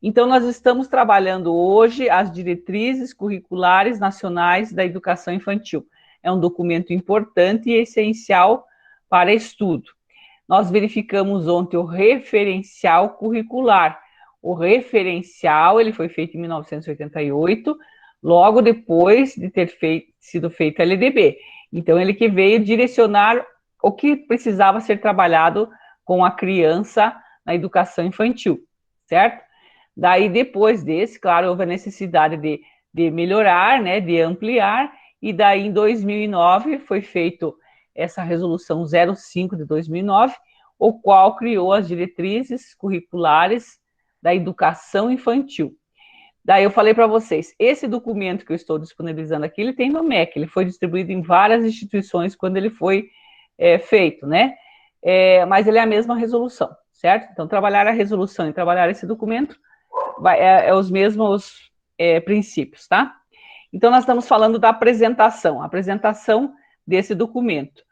Então, nós estamos trabalhando hoje as diretrizes curriculares nacionais da educação infantil. É um documento importante e essencial para estudo. Nós verificamos ontem o referencial curricular. O referencial, ele foi feito em 1988, logo depois de ter sido feito a LDB. Então, ele que veio direcionar o que precisava ser trabalhado com a criança na educação infantil, certo? Daí, depois desse, claro, houve a necessidade de melhorar, né, de ampliar, e daí, em 2009, foi feito essa resolução 05 de 2009, o qual criou as diretrizes curriculares da educação infantil. Daí eu falei para vocês, esse documento que eu estou disponibilizando aqui, ele tem no MEC, ele foi distribuído em várias instituições quando ele foi feito, né? Mas ele é a mesma resolução, certo? Então, trabalhar a resolução e trabalhar esse documento é os mesmos princípios, tá? Então, nós estamos falando da apresentação, a apresentação desse documento.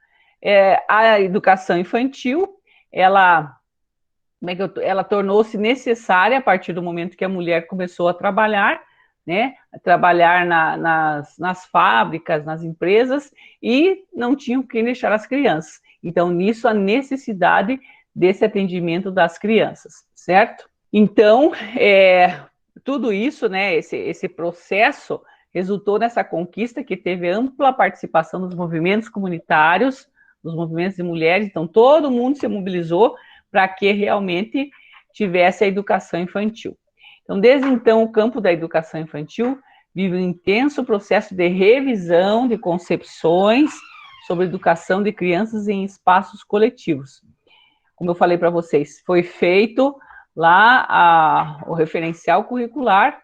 A educação infantil, ela tornou-se necessária a partir do momento que a mulher começou a trabalhar, né? Trabalhar nas fábricas, nas empresas, e não tinham quem deixar as crianças. Então, nisso, a necessidade desse atendimento das crianças, certo? Então, tudo isso, né, esse processo resultou nessa conquista que teve ampla participação dos movimentos comunitários, dos movimentos de mulheres. Então, todo mundo se mobilizou para que realmente tivesse a educação infantil. Então, desde então, o campo da educação infantil vive um intenso processo de revisão de concepções sobre educação de crianças em espaços coletivos. Como eu falei para vocês, foi feito lá o referencial curricular,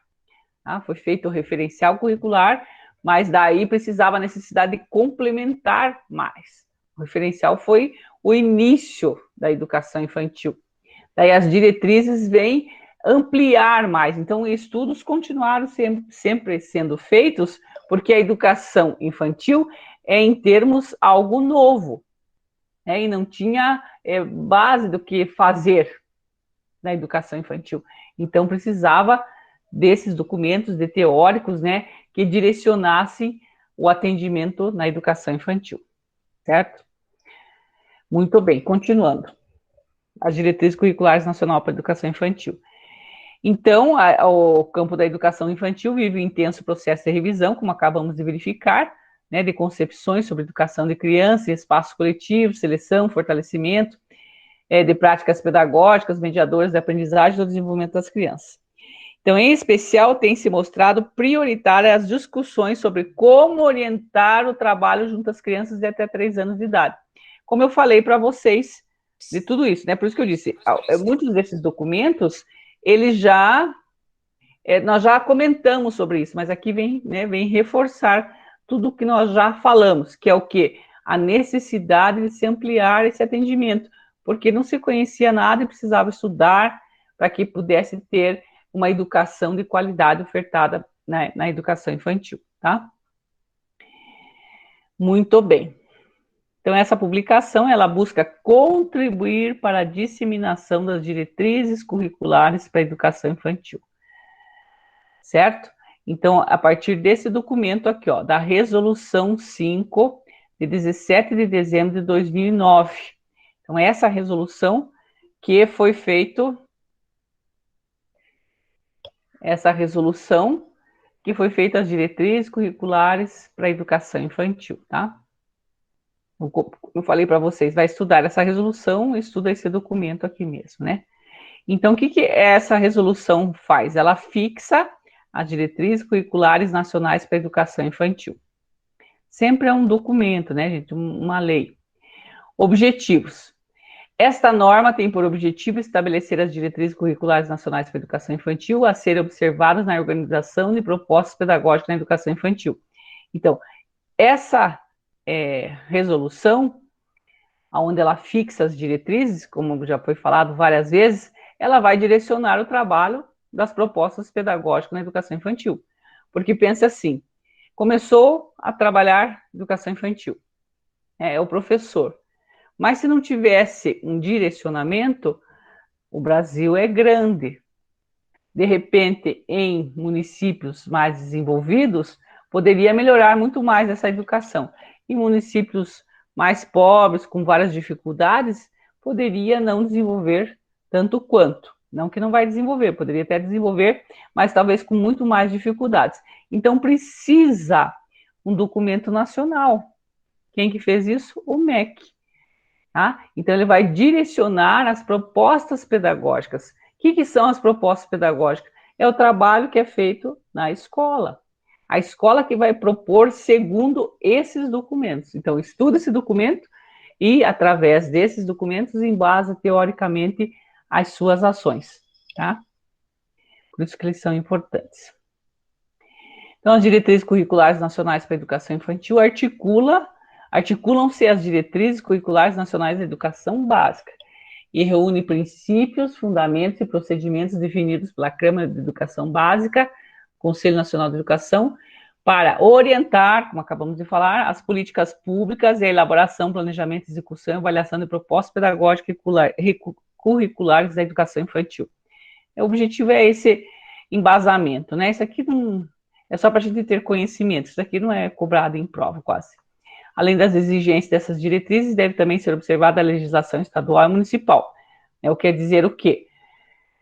foi feito o referencial curricular, mas daí precisava a necessidade de complementar mais. O referencial foi o início da educação infantil. Daí as diretrizes vêm ampliar mais. Então, estudos continuaram sempre sendo feitos, porque a educação infantil é, em termos, algo novo, né? E não tinha base do que fazer na educação infantil. Então, precisava desses documentos de teóricos, né, que direcionassem o atendimento na educação infantil, certo? Muito bem, continuando. As diretrizes curriculares nacional para a educação infantil. Então, o campo da educação infantil vive um intenso processo de revisão, como acabamos de verificar, né, de concepções sobre educação de crianças, espaços coletivos, seleção, fortalecimento, de práticas pedagógicas, mediadoras de aprendizagem e do desenvolvimento das crianças. Então, em especial, tem se mostrado prioritárias as discussões sobre como orientar o trabalho junto às crianças de até 3 anos de idade. Como eu falei para vocês, de tudo isso, né? Por isso que eu disse, muitos desses documentos, eles nós já comentamos sobre isso, mas aqui vem reforçar tudo o que nós já falamos, que é o quê? A necessidade de se ampliar esse atendimento, porque não se conhecia nada e precisava estudar para que pudesse ter uma educação de qualidade ofertada na educação infantil, tá? Muito bem. Então, essa publicação, ela busca contribuir para a disseminação das diretrizes curriculares para a educação infantil, certo? Então, a partir desse documento aqui, ó, da Resolução 5, de 17 de dezembro de 2009. Então, essa resolução que foi feito, as diretrizes curriculares para a educação infantil, tá? Eu falei para vocês, vai estudar essa resolução, estuda esse documento aqui mesmo, né? Então, o que essa resolução faz? Ela fixa as diretrizes curriculares nacionais para a educação infantil. Sempre é um documento, né, gente? Uma lei. Objetivos. Esta norma tem por objetivo estabelecer as diretrizes curriculares nacionais para a educação infantil a serem observadas na organização de propostas pedagógicas na educação infantil. Então, essa resolução, onde ela fixa as diretrizes, como já foi falado várias vezes, ela vai direcionar o trabalho das propostas pedagógicas na educação infantil. Porque pensa assim, começou a trabalhar educação infantil, é o professor. Mas se não tivesse um direcionamento, o Brasil é grande. de repente, em municípios mais desenvolvidos, poderia melhorar muito mais essa educação. Em municípios mais pobres, com várias dificuldades, poderia não desenvolver tanto quanto. Não que não vai desenvolver, poderia até desenvolver, mas talvez com muito mais dificuldades. Então, precisa um documento nacional. Quem que fez isso? O MEC. Tá? Então, ele vai direcionar as propostas pedagógicas. O que são as propostas pedagógicas? É o trabalho que é feito na escola. A escola que vai propor segundo esses documentos. Então, estuda esse documento e, através desses documentos, embasa teoricamente as suas ações. Tá? Por isso que eles são importantes. Então, as diretrizes curriculares nacionais para a educação infantil articulam-se as diretrizes curriculares nacionais da educação básica e reúne princípios, fundamentos e procedimentos definidos pela Câmara de Educação Básica, Conselho Nacional de Educação, para orientar, como acabamos de falar, as políticas públicas e a elaboração, planejamento, execução e avaliação de propostas pedagógicas curriculares da educação infantil. O objetivo é esse embasamento, né? Isso aqui não é só para a gente ter conhecimento, isso aqui não é cobrado em prova, quase. Além das exigências dessas diretrizes, deve também ser observada a legislação estadual e municipal. Quer dizer o quê?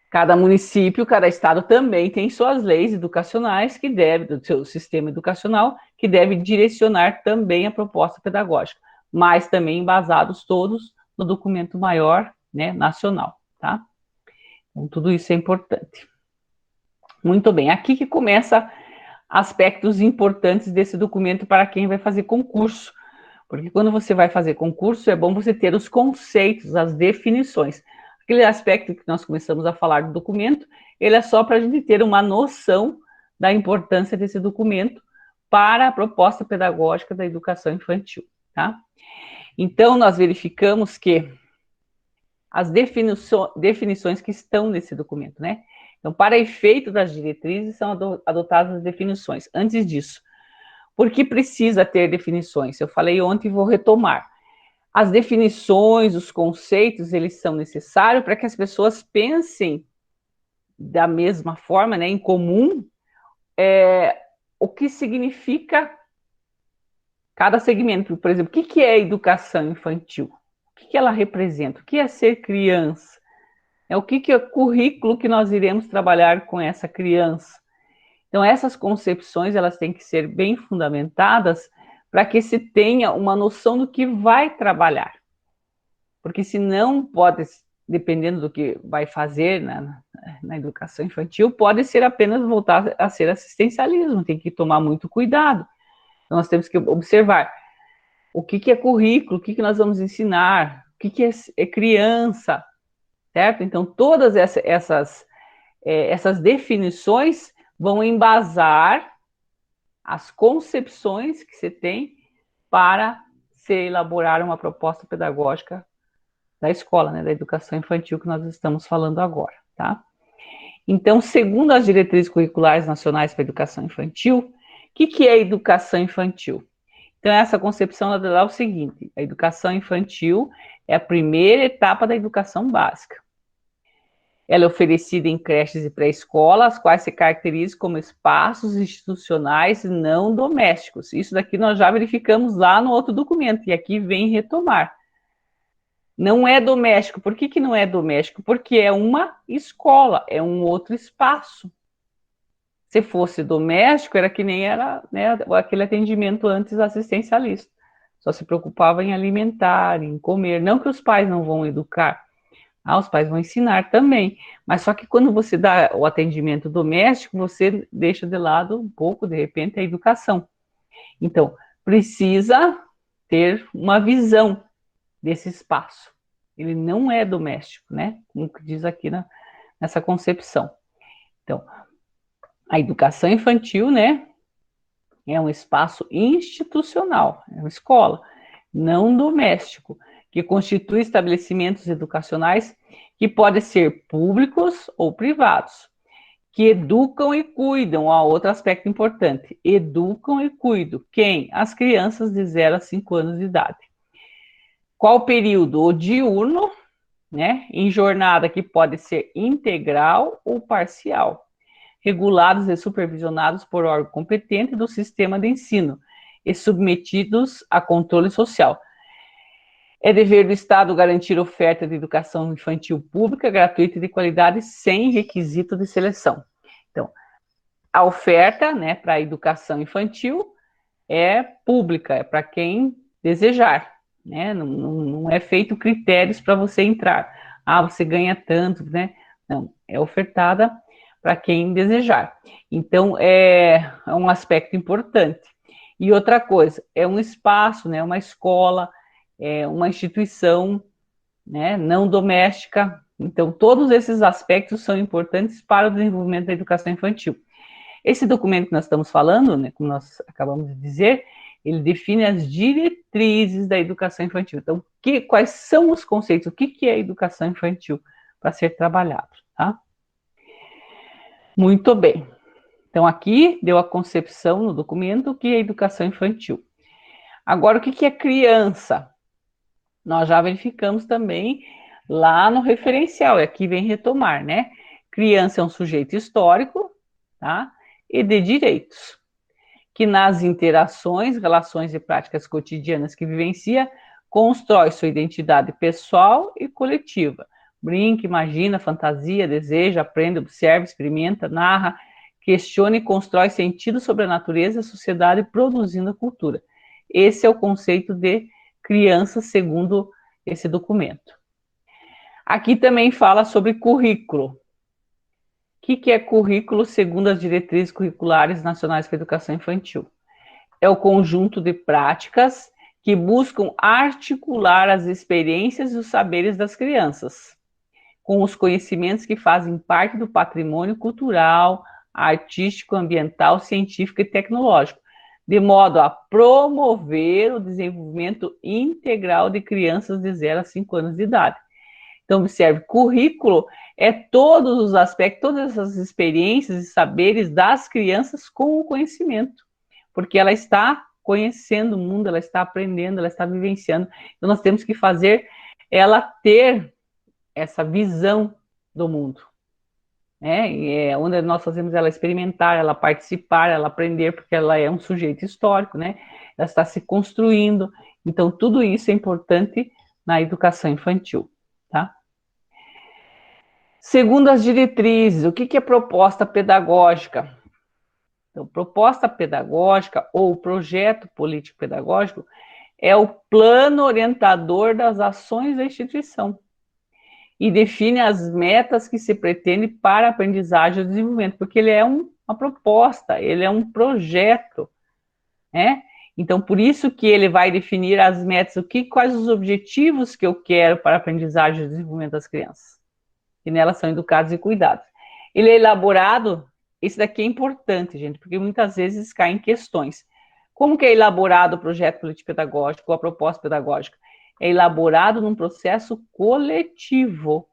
Cada município, cada estado também tem suas leis educacionais que deve, do seu sistema educacional, que deve direcionar também a proposta pedagógica, mas também embasados todos no documento maior, né, nacional, tá? Então, tudo isso é importante. Muito bem, aqui que começa aspectos importantes desse documento para quem vai fazer concurso, porque quando você vai fazer concurso, é bom você ter os conceitos, as definições. Aquele aspecto que nós começamos a falar do documento, ele é só para a gente ter uma noção da importância desse documento para a proposta pedagógica da educação infantil, tá? Então, nós verificamos que as definições que estão nesse documento, né? Então, para efeito das diretrizes, são adotadas as definições. Antes disso, por que precisa ter definições? Eu falei ontem e vou retomar. As definições, os conceitos, eles são necessários para que as pessoas pensem da mesma forma, né, em comum, o que significa cada segmento. Por exemplo, o que é educação infantil? O que ela representa? O que é ser criança? O que é o currículo que nós iremos trabalhar com essa criança? Então, essas concepções, elas têm que ser bem fundamentadas para que se tenha uma noção do que vai trabalhar. Porque senão pode, dependendo do que vai fazer na educação infantil, pode ser apenas voltar a ser assistencialismo, tem que tomar muito cuidado. Então, nós temos que observar o que é currículo, o que nós vamos ensinar, o que é criança, certo? Então, todas essas definições vão embasar as concepções que você tem para se elaborar uma proposta pedagógica da escola, né, da educação infantil que nós estamos falando agora, tá? Então, segundo as diretrizes curriculares nacionais para a educação infantil, o que é educação infantil? Então, essa concepção ela dá o seguinte: a educação infantil é a primeira etapa da educação básica. Ela é oferecida em creches e pré-escola, as quais se caracterizam como espaços institucionais não domésticos. Isso daqui nós já verificamos lá no outro documento, e aqui vem retomar. Não é doméstico. Por que não é doméstico? Porque é uma escola, é um outro espaço. Se fosse doméstico, era que nem era, né, aquele atendimento antes assistencialista. Só se preocupava em alimentar, em comer. Não que os pais não vão educar. Os pais vão ensinar também, mas só que quando você dá o atendimento doméstico, você deixa de lado um pouco, de repente, a educação. Então, precisa ter uma visão desse espaço. Ele não é doméstico, né? Como diz aqui nessa concepção. Então, a educação infantil, né, é um espaço institucional, é uma escola, não doméstico, que constitui estabelecimentos educacionais que podem ser públicos ou privados, que educam e cuidam. Outro aspecto importante: educam e cuidam. Quem? As crianças de 0 a 5 anos de idade. Qual período? O diurno, né, em jornada que pode ser integral ou parcial, regulados e supervisionados por órgão competente do sistema de ensino e submetidos a controle social. É dever do Estado garantir oferta de educação infantil pública, gratuita e de qualidade, sem requisito de seleção. Então, a oferta, né, para a educação infantil é pública, é para quem desejar, né? Não é feito critérios para você entrar. Ah, você ganha tanto, né? Não, é ofertada para quem desejar. Então, é um aspecto importante. E outra coisa, é um espaço, né? Uma escola, é uma instituição, né? Não doméstica. Então, todos esses aspectos são importantes para o desenvolvimento da educação infantil. Esse documento que nós estamos falando, né, como nós acabamos de dizer, ele define as diretrizes da educação infantil. Então, quais são os conceitos? O que é educação infantil para ser trabalhado, tá? Muito bem. Então, aqui deu a concepção no documento o que é educação infantil. Agora, o que é criança? Nós já verificamos também lá no referencial, e aqui vem retomar, né? Criança é um sujeito histórico, tá? E de direitos, que nas interações, relações e práticas cotidianas que vivencia, constrói sua identidade pessoal e coletiva. Brinca, imagina, fantasia, deseja, aprende, observa, experimenta, narra, questiona e constrói sentido sobre a natureza e a sociedade, produzindo a cultura. Esse é o conceito de criança, segundo esse documento. Aqui também fala sobre currículo. O que é currículo segundo as diretrizes curriculares nacionais para a educação infantil? É o conjunto de práticas que buscam articular as experiências e os saberes das crianças com os conhecimentos que fazem parte do patrimônio cultural, artístico, ambiental, científico e tecnológico, de modo a promover o desenvolvimento integral de crianças de 0 a 5 anos de idade. Então, observe, currículo é todos os aspectos, todas essas experiências e saberes das crianças com o conhecimento, porque ela está conhecendo o mundo, ela está aprendendo, ela está vivenciando. Então, nós temos que fazer ela ter essa visão do mundo, né? E é onde nós fazemos ela experimentar, ela participar, ela aprender, porque ela é um sujeito histórico, né? Ela está se construindo. Então, tudo isso é importante na educação infantil, tá? Segundo as diretrizes, o que é proposta pedagógica? Então, proposta pedagógica ou projeto político-pedagógico é o plano orientador das ações da instituição e define as metas que se pretende para a aprendizagem e desenvolvimento, porque ele é uma proposta, ele é um projeto, né? Então, por isso que ele vai definir as metas, quais os objetivos que eu quero para a aprendizagem e desenvolvimento das crianças, que nelas são educados e cuidados. Ele é elaborado, esse daqui é importante, gente, porque muitas vezes caem questões. Como que é elaborado o projeto político-pedagógico ou a proposta pedagógica? É elaborado num processo coletivo,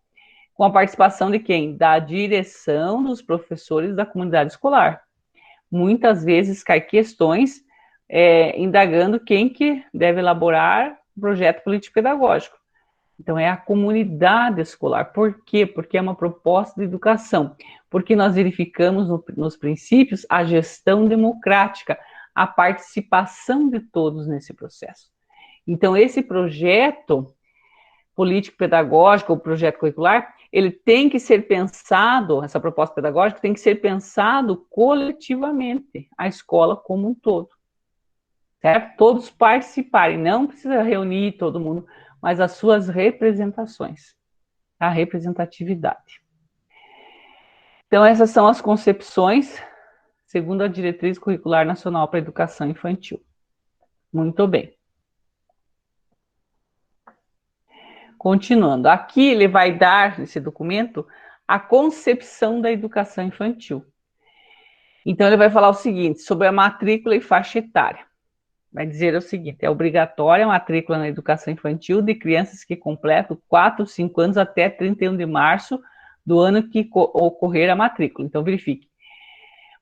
com a participação de quem? Da direção dos professores da comunidade escolar. Muitas vezes caem questões indagando quem que deve elaborar o projeto político-pedagógico. Então, é a comunidade escolar. Por quê? Porque é uma proposta de educação. Porque nós verificamos nos princípios a gestão democrática, a participação de todos nesse processo. Então, esse projeto político-pedagógico, ou projeto curricular, ele tem que ser pensado, essa proposta pedagógica tem que ser pensado coletivamente, a escola como um todo. Certo? Todos participarem, não precisa reunir todo mundo, mas as suas representações, a representatividade. Então, essas são as concepções segundo a Diretriz Curricular Nacional para a Educação Infantil. Muito bem. Continuando, aqui ele vai dar, nesse documento, a concepção da educação infantil. Então, ele vai falar o seguinte, sobre a matrícula e faixa etária. Vai dizer o seguinte, é obrigatória a matrícula na educação infantil de crianças que completam 4 ou 5 anos até 31 de março do ano que ocorrer a matrícula. Então, verifique.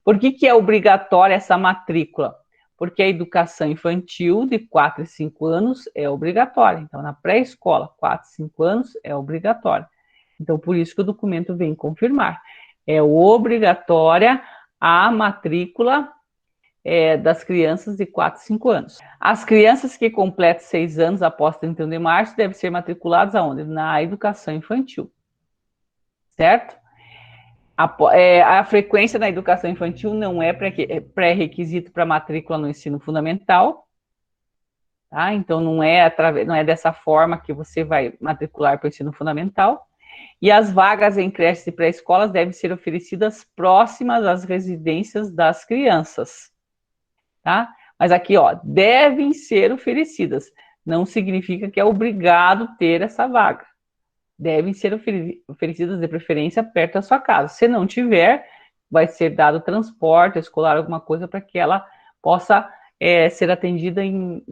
Por que é obrigatória essa matrícula? Porque a educação infantil de 4 e 5 anos é obrigatória. Então, na pré-escola, 4 e 5 anos é obrigatória. Então, por isso que o documento vem confirmar. É obrigatória a matrícula das crianças de 4 e 5 anos. As crianças que completam 6 anos após 31 de março devem ser matriculadas aonde? Na educação infantil. Certo? A frequência na educação infantil não é pré-requisito para matrícula no ensino fundamental, tá? Então não é dessa forma que você vai matricular para o ensino fundamental. E as vagas em creches e pré-escolas devem ser oferecidas próximas às residências das crianças, tá? Mas aqui, ó, devem ser oferecidas. Não significa que é obrigado ter essa vaga. Devem ser oferecidas de preferência perto da sua casa. Se não tiver, vai ser dado transporte escolar, alguma coisa, para que ela possa ser atendida em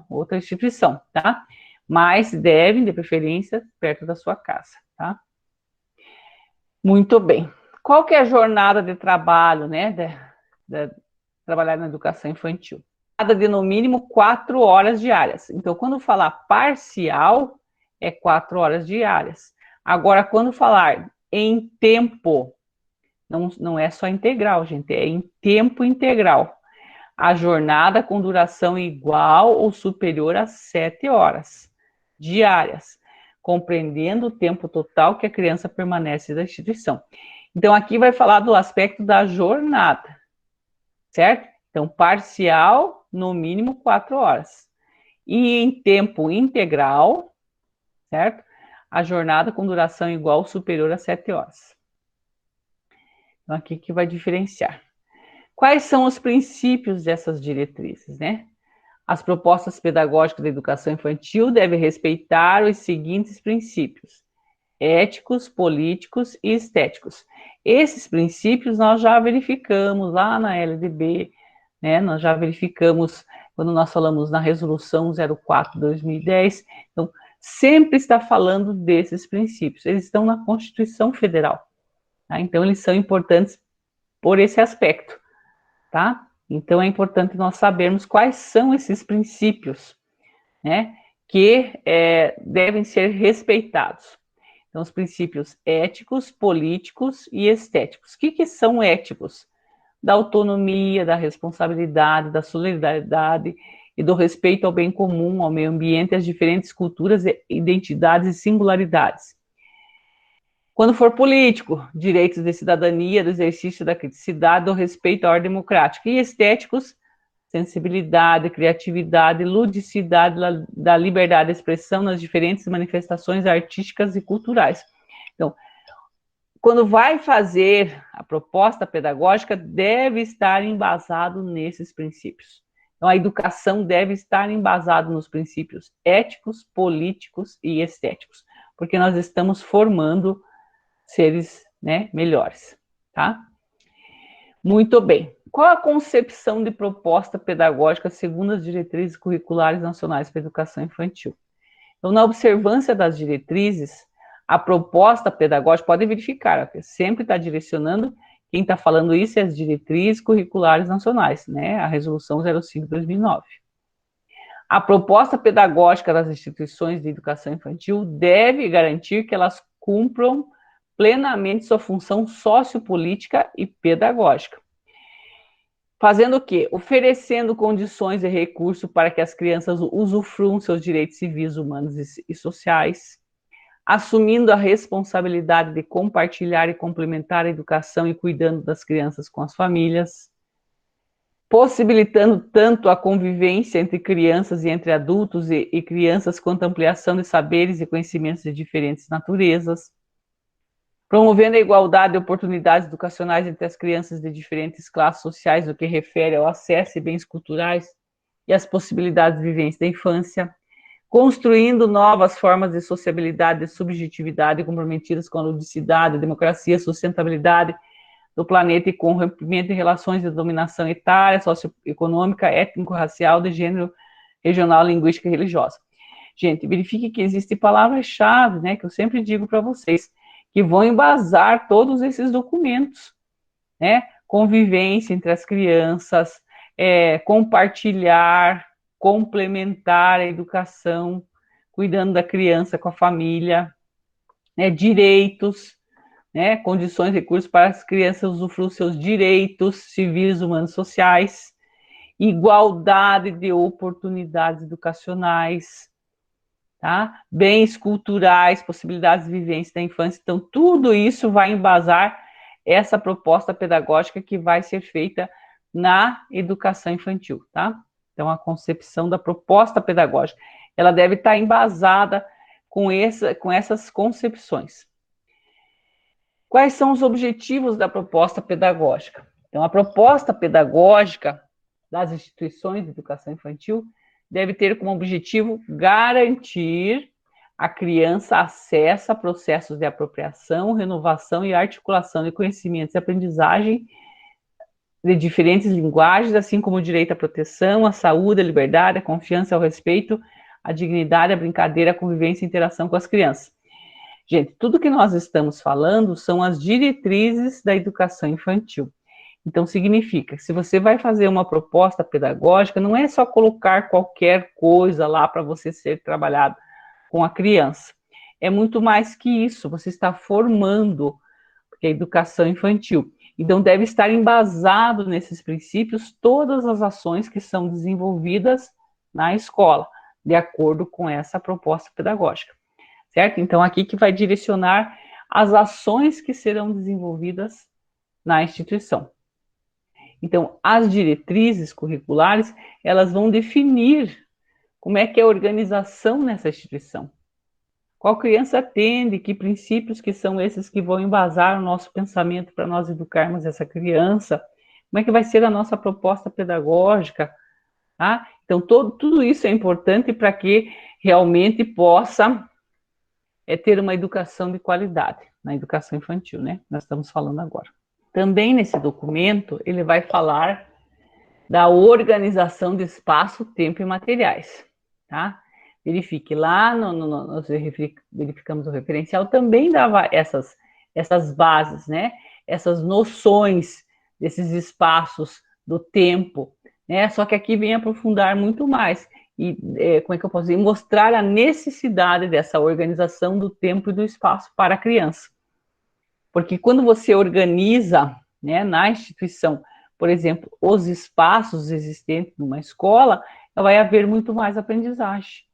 outra instituição, tá? Mas devem, de preferência, perto da sua casa, tá? Muito bem. Qual que é a jornada de trabalho, né, trabalhar na educação infantil? De no mínimo 4 horas diárias. Então, quando falar parcial, é 4 horas diárias. Agora, quando falar em tempo, não é só integral, gente, é em tempo integral. A jornada com duração igual ou superior a 7 horas diárias, compreendendo o tempo total que a criança permanece na instituição. Então, aqui vai falar do aspecto da jornada, certo? Então, parcial, no mínimo 4 horas. E em tempo integral, certo? A jornada com duração igual ou superior a 7 horas. Então, aqui que vai diferenciar. Quais são os princípios dessas diretrizes, né? As propostas pedagógicas da educação infantil devem respeitar os seguintes princípios: éticos, políticos e estéticos. Esses princípios nós já verificamos lá na LDB, né? Nós já verificamos quando nós falamos na Resolução 04/2010. Então, sempre está falando desses princípios. Eles estão na Constituição Federal, tá? Então, eles são importantes por esse aspecto, tá? Então, é importante nós sabermos quais são esses princípios, né, que devem ser respeitados. Então, os princípios éticos, políticos e estéticos. O que são éticos? Da autonomia, da responsabilidade, da solidariedade e do respeito ao bem comum, ao meio ambiente, às diferentes culturas, identidades e singularidades. Quando for político, direitos de cidadania, do exercício da criticidade, do respeito à ordem democrática. E estéticos, sensibilidade, criatividade, ludicidade, da liberdade de expressão nas diferentes manifestações artísticas e culturais. Então, quando vai fazer a proposta pedagógica, deve estar embasado nesses princípios. Então, a educação deve estar embasada nos princípios éticos, políticos e estéticos, porque nós estamos formando seres, né, melhores, tá? Muito bem. Qual a concepção de proposta pedagógica segundo as diretrizes curriculares nacionais para a educação infantil? Então, na observância das diretrizes, a proposta pedagógica, pode verificar, sempre está direcionando, quem está falando isso é as diretrizes curriculares nacionais, né? A Resolução 05/2009. A proposta pedagógica das instituições de educação infantil deve garantir que elas cumpram plenamente sua função sociopolítica e pedagógica. Fazendo o quê? Oferecendo condições e recursos para que as crianças usufruam seus direitos civis, humanos e sociais, assumindo a responsabilidade de compartilhar e complementar a educação e cuidando das crianças com as famílias, possibilitando tanto a convivência entre crianças e entre adultos e crianças, quanto a ampliação de saberes e conhecimentos de diferentes naturezas, promovendo a igualdade de oportunidades educacionais entre as crianças de diferentes classes sociais no que refere ao acesso a bens culturais e às possibilidades de vivência da infância, construindo novas formas de sociabilidade e subjetividade comprometidas com a ludicidade, a democracia, a sustentabilidade do planeta e com o rompimento de relações de dominação etária, socioeconômica, étnico-racial, de gênero, regional, linguística e religiosa. Gente, verifique que existem palavras-chave, né, que eu sempre digo para vocês, que vão embasar todos esses documentos, né? Convivência entre as crianças, compartilhar, complementar a educação, cuidando da criança com a família, né, direitos, né, condições e recursos para as crianças usufruir seus direitos civis, humanos, sociais, igualdade de oportunidades educacionais, tá? Bens culturais, possibilidades de vivência da infância. Então, tudo isso vai embasar essa proposta pedagógica que vai ser feita na educação infantil, tá? Então, a concepção da proposta pedagógica, ela deve estar embasada com essas concepções. Quais são os objetivos da proposta pedagógica? Então, a proposta pedagógica das instituições de educação infantil deve ter como objetivo garantir a criança acesso a processos de apropriação, renovação e articulação de conhecimentos e aprendizagem de diferentes linguagens, assim como o direito à proteção, à saúde, à liberdade, à confiança, ao respeito, à dignidade, à brincadeira, à convivência e interação com as crianças. Gente, tudo que nós estamos falando são as diretrizes da educação infantil. Então, significa que se você vai fazer uma proposta pedagógica, não é só colocar qualquer coisa lá para você ser trabalhado com a criança. É muito mais que isso, você está formando a educação infantil. Então, deve estar embasado nesses princípios todas as ações que são desenvolvidas na escola, de acordo com essa proposta pedagógica, certo? Então, aqui que vai direcionar as ações que serão desenvolvidas na instituição. Então, as diretrizes curriculares, elas vão definir como é que é a organização nessa instituição. Qual criança atende, que princípios que são esses que vão embasar o nosso pensamento para nós educarmos essa criança, como é que vai ser a nossa proposta pedagógica, tá? Então, tudo isso é importante para que realmente possa ter uma educação de qualidade, na educação infantil, né? Nós estamos falando agora. Também nesse documento, ele vai falar da organização de espaço, tempo e materiais, tá? Verifique lá, nós verificamos o referencial, também dava essas bases, né? Essas noções desses espaços, do tempo, né? Só que aqui vem aprofundar muito mais. E como é que eu posso dizer? Mostrar a necessidade dessa organização do tempo e do espaço para a criança. Porque quando você organiza, né, na instituição, por exemplo, os espaços existentes numa escola, vai haver muito mais aprendizagem.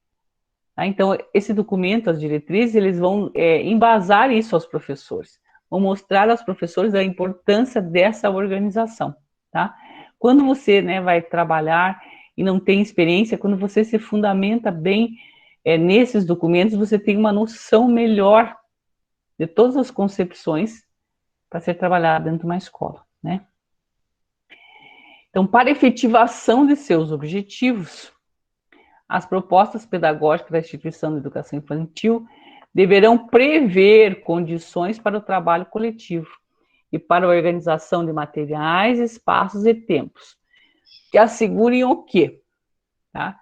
Tá? Então, esse documento, as diretrizes, eles vão embasar isso aos professores, vão mostrar aos professores a importância dessa organização. Tá? Quando você, né, vai trabalhar e não tem experiência, quando você se fundamenta bem nesses documentos, você tem uma noção melhor de todas as concepções para ser trabalhada dentro de uma escola, né? Então, para efetivação de seus objetivos, as propostas pedagógicas da instituição de educação infantil deverão prever condições para o trabalho coletivo e para a organização de materiais, espaços e tempos, que assegurem o quê? Tá?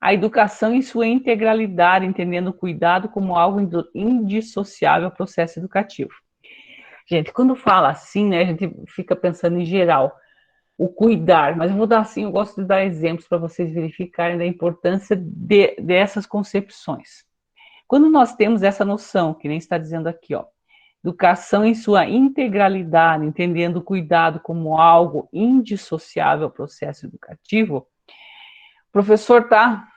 A educação em sua integralidade, entendendo o cuidado como algo indissociável ao processo educativo. Gente, quando fala assim, né, a gente fica pensando em geral, o cuidar, mas eu vou dar assim, eu gosto de dar exemplos para vocês verificarem da importância dessas concepções. Quando nós temos essa noção, que nem está dizendo aqui, ó, educação em sua integralidade, entendendo o cuidado como algo indissociável ao processo educativo, o professor está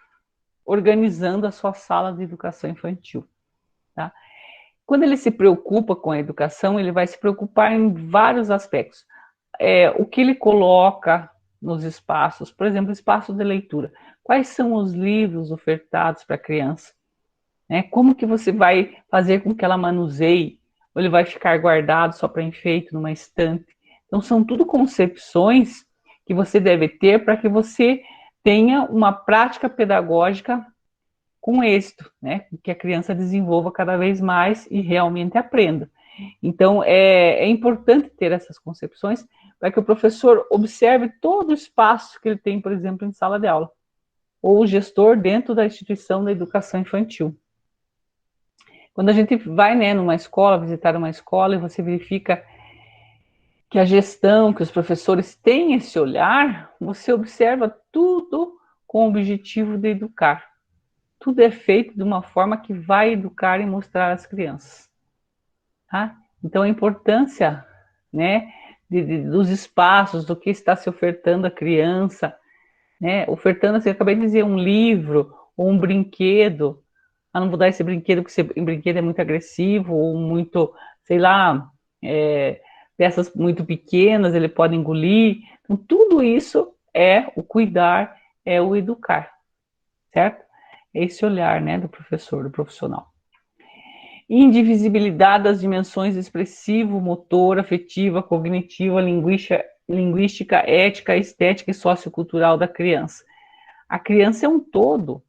organizando a sua sala de educação infantil, tá? Quando ele se preocupa com a educação, ele vai se preocupar em vários aspectos. O que ele coloca nos espaços, por exemplo, espaço de leitura. Quais são os livros ofertados para a criança? Como que você vai fazer com que ela manuseie? Ou ele vai ficar guardado só para enfeite numa estante? Então, são tudo concepções que você deve ter para que você tenha uma prática pedagógica com êxito, né? Que a criança desenvolva cada vez mais e realmente aprenda. Então, é importante ter essas concepções para que o professor observe todo o espaço que ele tem, por exemplo, em sala de aula, ou o gestor dentro da instituição da educação infantil. Quando a gente vai, né, numa escola, visitar uma escola, e você verifica que a gestão, que os professores têm esse olhar, você observa tudo com o objetivo de educar. Tudo é feito de uma forma que vai educar e mostrar às crianças. Tá? Então, a importância, né, dos espaços, do que está se ofertando à criança, né, ofertando, assim, eu acabei de dizer, um livro ou um brinquedo. Ah, não vou dar esse brinquedo porque esse brinquedo é muito agressivo ou muito, sei lá, peças muito pequenas, ele pode engolir. Então, tudo isso é o cuidar, é o educar, certo? É esse olhar, né, do professor, do profissional. Indivisibilidade das dimensões expressivo, motor, afetiva, cognitiva, linguística, ética, estética e sociocultural da criança. A criança é um todo,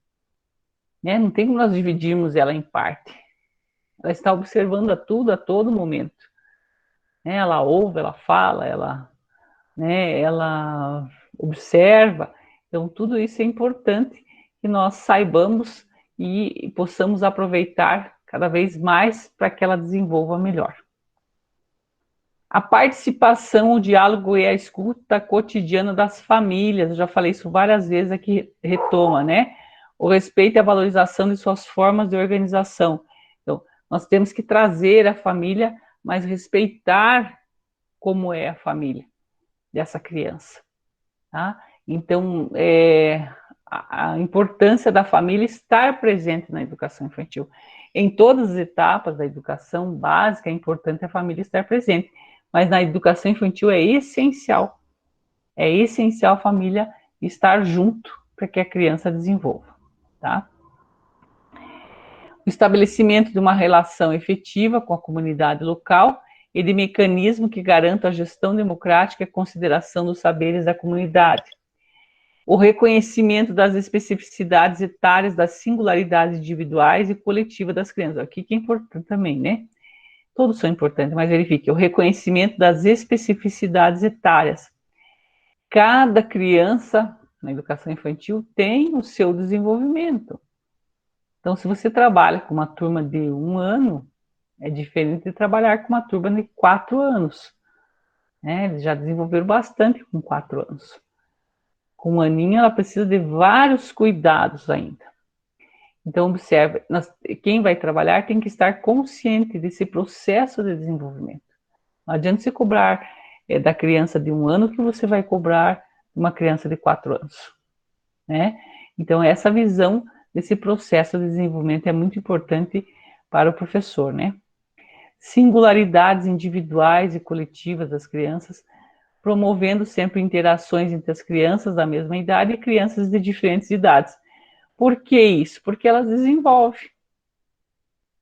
né? Não tem como nós dividirmos ela em parte. Ela está observando a tudo a todo momento. Né? Ela ouve, ela fala, ela observa. Então, tudo isso é importante que nós saibamos e possamos aproveitar cada vez mais para que ela desenvolva melhor. A participação, o diálogo e a escuta cotidiana das famílias, eu já falei isso várias vezes aqui, retoma, né? O respeito e a valorização de suas formas de organização. Então, nós temos que trazer a família, mas respeitar como é a família dessa criança. Tá? Então, a importância da família estar presente na educação infantil. Em todas as etapas da educação básica, é importante a família estar presente, mas na educação infantil é essencial a família estar junto para que a criança desenvolva. Tá? O estabelecimento de uma relação efetiva com a comunidade local e de mecanismo que garanta a gestão democrática e a consideração dos saberes da comunidade. O reconhecimento das especificidades etárias, das singularidades individuais e coletivas das crianças. Aqui que é importante também, né? Todos são importantes, mas verifique. O reconhecimento das especificidades etárias. Cada criança, na educação infantil, tem o seu desenvolvimento. Então, se você trabalha com uma turma de 1 ano, é diferente de trabalhar com uma turma de 4 anos. Né? Eles já desenvolveram bastante com 4 anos. Com 1 aninho, ela precisa de vários cuidados ainda. Então, observe, quem vai trabalhar tem que estar consciente desse processo de desenvolvimento. Não adianta você cobrar da criança de 1 ano que você vai cobrar de uma criança de 4 anos. Né? Então, essa visão desse processo de desenvolvimento é muito importante para o professor. Né? Singularidades individuais e coletivas das crianças, promovendo sempre interações entre as crianças da mesma idade e crianças de diferentes idades. Por que isso? Porque elas desenvolvem.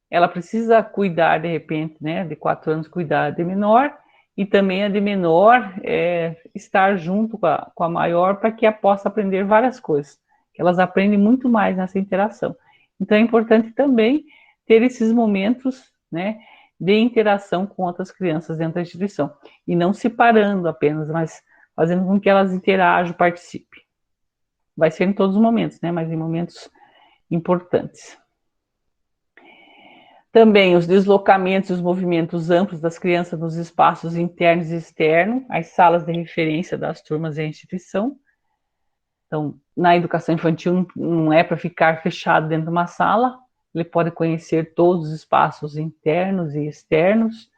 Ela precisa cuidar, de repente, né, de 4 anos, cuidar de menor, e também a de menor estar junto com a maior para que ela possa aprender várias coisas. Elas aprendem muito mais nessa interação. Então, é importante também ter esses momentos, né, de interação com outras crianças dentro da instituição. E não separando apenas, mas fazendo com que elas interajam, participem. Vai ser em todos os momentos, né? Mas em momentos importantes. Também os deslocamentos e os movimentos amplos das crianças nos espaços internos e externos, as salas de referência das turmas e a instituição. Então, na educação infantil não é para ficar fechado dentro de uma sala, ele pode conhecer todos os espaços internos e externos,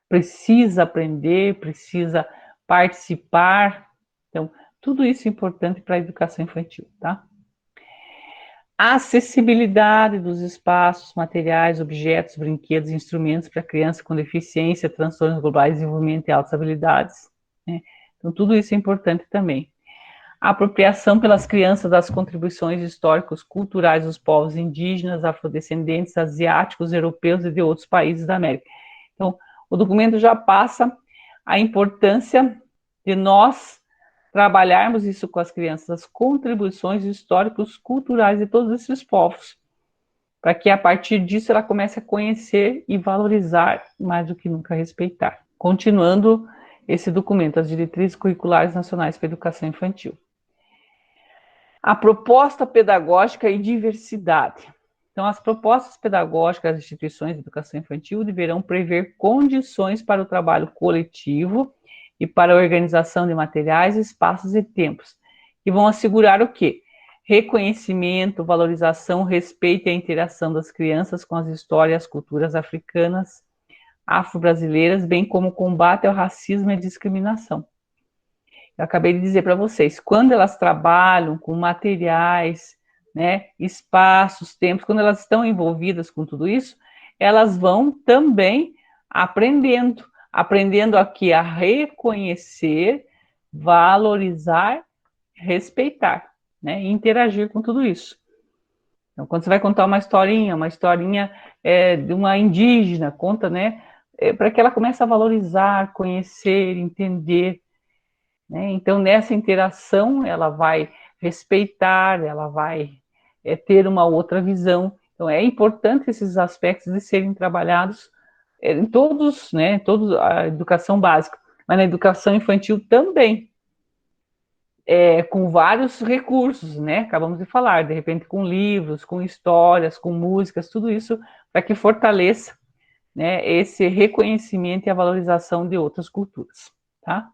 precisa aprender, precisa participar. Então, tudo isso é importante para a educação infantil, tá? A acessibilidade dos espaços, materiais, objetos, brinquedos, instrumentos para crianças com deficiência, transtornos globais, desenvolvimento e altas habilidades. Né? Então, tudo isso é importante também. A apropriação pelas crianças das contribuições históricos, culturais dos povos indígenas, afrodescendentes, asiáticos, europeus e de outros países da América. Então, o documento já passa a importância de nós trabalharmos isso com as crianças, as contribuições históricos, culturais de todos esses povos, para que a partir disso ela comece a conhecer e valorizar mais do que nunca respeitar. Continuando esse documento, as diretrizes curriculares nacionais para a educação infantil. A proposta pedagógica e diversidade. Então, as propostas pedagógicas das instituições de educação infantil deverão prever condições para o trabalho coletivo e para a organização de materiais, espaços e tempos, que vão assegurar o quê? Reconhecimento, valorização, respeito e a interação das crianças com as histórias e as culturas africanas, afro-brasileiras, bem como combate ao racismo e à discriminação. Eu acabei de dizer para vocês, quando elas trabalham com materiais, né, espaços, tempos, quando elas estão envolvidas com tudo isso, elas vão também aprendendo aqui a reconhecer, valorizar, respeitar, né, e interagir com tudo isso. Então, quando você vai contar uma historinha de uma indígena, conta, né, para que ela comece a valorizar, conhecer, entender, né? Então, nessa interação, ela vai respeitar, ela vai ter uma outra visão. Então, é importante esses aspectos de serem trabalhados em todos, né, toda a educação básica, mas na educação infantil também, com vários recursos, né? Acabamos de falar, de repente com livros, com histórias, com músicas, tudo isso para que fortaleça, né, esse reconhecimento e a valorização de outras culturas, tá?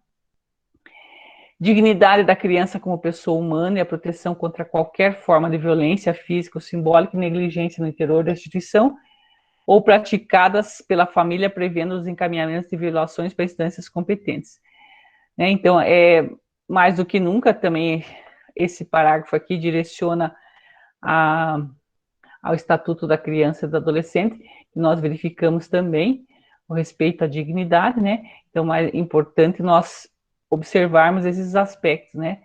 Dignidade da criança como pessoa humana e a proteção contra qualquer forma de violência física ou simbólica e negligência no interior da instituição ou praticadas pela família, prevendo os encaminhamentos de violações para instâncias competentes. Né? Então, mais do que nunca também esse parágrafo aqui direciona ao Estatuto da Criança e do Adolescente, que nós verificamos também o respeito à dignidade, né? Então, é importante nós observarmos esses aspectos, né?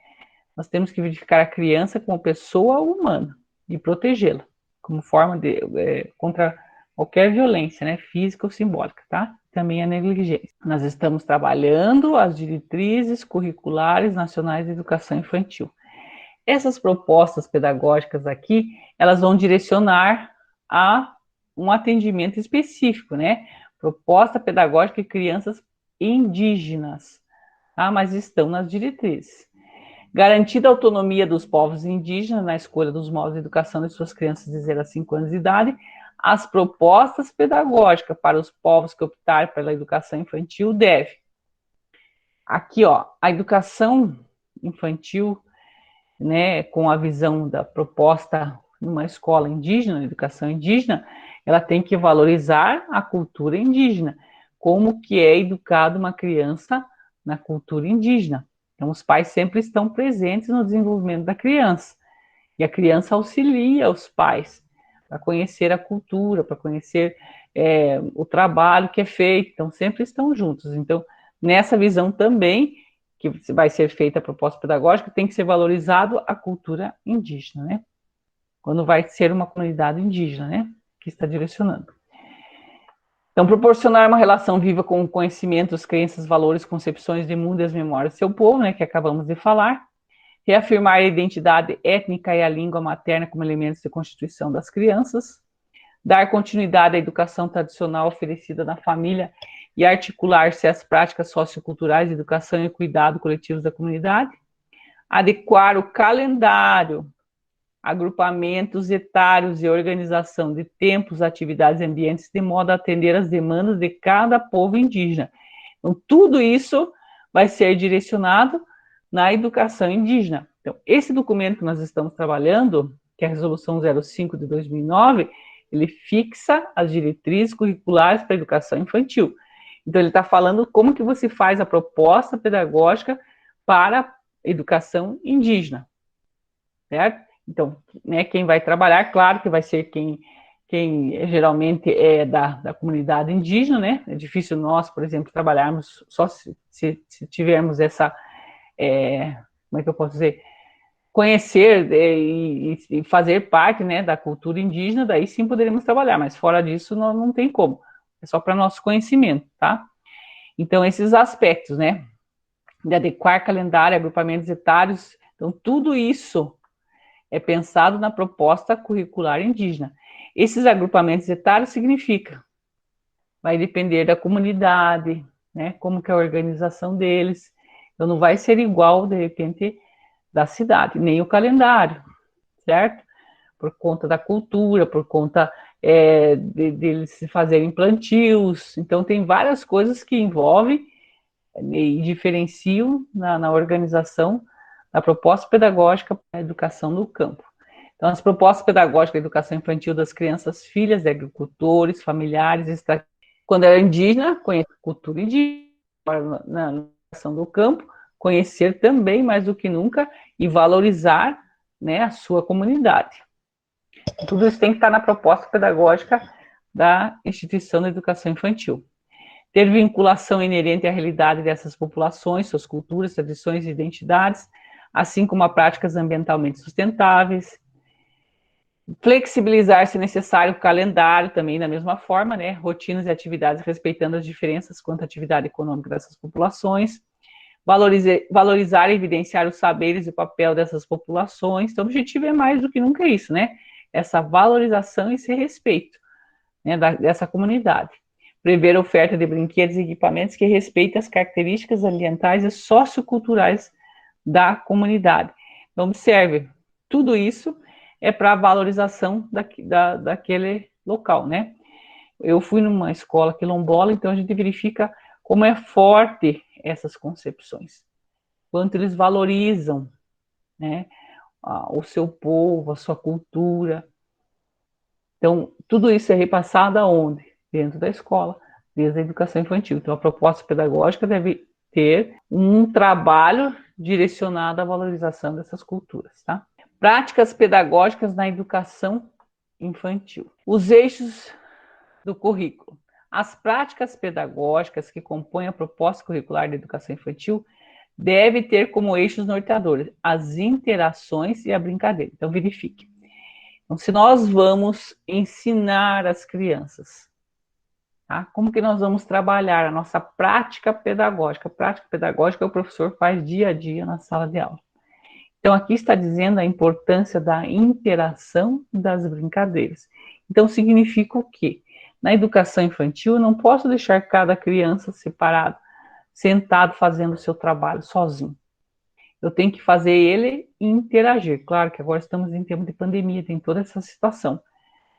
Nós temos que verificar a criança como pessoa humana e protegê-la como forma de contra qualquer violência, né? Física ou simbólica, tá? Também a negligência. Nós estamos trabalhando as diretrizes curriculares nacionais de educação infantil. Essas propostas pedagógicas aqui, elas vão direcionar a um atendimento específico, né? Proposta pedagógica de crianças indígenas, tá? Mas estão nas diretrizes. Garantida a autonomia dos povos indígenas na escolha dos modos de educação de suas crianças de 0 a 5 anos de idade, as propostas pedagógicas para os povos que optarem pela educação infantil devem. Aqui, ó, a educação infantil, né, com a visão da proposta numa escola indígena, educação indígena, ela tem que valorizar a cultura indígena, como que é educada uma criança na cultura indígena. Então, os pais sempre estão presentes no desenvolvimento da criança, e a criança auxilia os pais para conhecer a cultura, para conhecer o trabalho que é feito, então sempre estão juntos. Então, nessa visão também, que vai ser feita a proposta pedagógica, tem que ser valorizado a cultura indígena, né? Quando vai ser uma comunidade indígena, né? Que está direcionando. Então, proporcionar uma relação viva com o conhecimento, as crenças, valores, concepções de mundo e as memórias do seu povo, né? Que acabamos de falar. Reafirmar a identidade étnica e a língua materna como elementos de constituição das crianças. Dar continuidade à educação tradicional oferecida na família e articular-se às práticas socioculturais de educação e cuidado coletivos da comunidade, adequar o calendário, agrupamentos etários e organização de tempos, atividades e ambientes de modo a atender às demandas de cada povo indígena. Então, tudo isso vai ser direcionado na educação indígena. Então, esse documento que nós estamos trabalhando, que é a Resolução 05 de 2009, ele fixa as diretrizes curriculares para a educação infantil. Então, ele está falando como que você faz a proposta pedagógica para a educação indígena, certo? Então, né, quem vai trabalhar, claro que vai ser quem geralmente é da comunidade indígena, né? É difícil nós, por exemplo, trabalharmos só se tivermos essa, como é que eu posso dizer, conhecer e fazer parte, né, da cultura indígena, daí sim poderíamos trabalhar, mas fora disso não tem como. É só para nosso conhecimento, tá? Então, esses aspectos, né, de adequar calendário, agrupamentos etários, então, tudo isso é pensado na proposta curricular indígena. Esses agrupamentos etários significa, vai depender da comunidade, né, como que é a organização deles, então não vai ser igual, de repente, da cidade, nem o calendário, certo? por conta da cultura, por conta deles fazerem plantios. Então, tem várias coisas que envolvem e diferenciam na organização da proposta pedagógica para a educação no campo. Então, as propostas pedagógicas da educação infantil das crianças filhas de agricultores, familiares, quando era indígena, conhecer a cultura indígena, na educação do campo, conhecer também, mais do que nunca, e valorizar, né, a sua comunidade. Tudo isso tem que estar na proposta pedagógica da instituição da educação infantil. Ter vinculação inerente à realidade dessas populações, suas culturas, tradições e identidades, assim como a práticas ambientalmente sustentáveis. Flexibilizar, se necessário, o calendário também da mesma forma, né? Rotinas e atividades respeitando as diferenças quanto à atividade econômica dessas populações. Valorizar e evidenciar os saberes e o papel dessas populações. Então, o objetivo é mais do que nunca isso, né? Essa valorização e esse respeito, né, dessa comunidade. Prever a oferta de brinquedos e equipamentos que respeitem as características ambientais e socioculturais da comunidade. Então, observe, tudo isso é para a valorização daquele local, né? Eu fui numa escola quilombola, então a gente verifica como é forte essas concepções, quanto eles valorizam, né, o seu povo, a sua cultura. Então, tudo isso é repassado aonde? Dentro da escola, desde a educação infantil. Então, a proposta pedagógica deve ter um trabalho direcionado à valorização dessas culturas, tá? Práticas pedagógicas na educação infantil. Os eixos do currículo. As práticas pedagógicas que compõem a proposta curricular de educação infantil devem ter como eixos norteadores as interações e a brincadeira. Então, verifique. Então, se nós vamos ensinar as crianças, tá? Como que nós vamos trabalhar a nossa prática pedagógica? A prática pedagógica o professor faz dia a dia na sala de aula. Então, aqui está dizendo a importância da interação das brincadeiras. Então, significa o quê? Na educação infantil, eu não posso deixar cada criança separado, sentado fazendo o seu trabalho sozinho. Eu tenho que fazer ele interagir. Claro que agora estamos em tempo de pandemia, tem toda essa situação,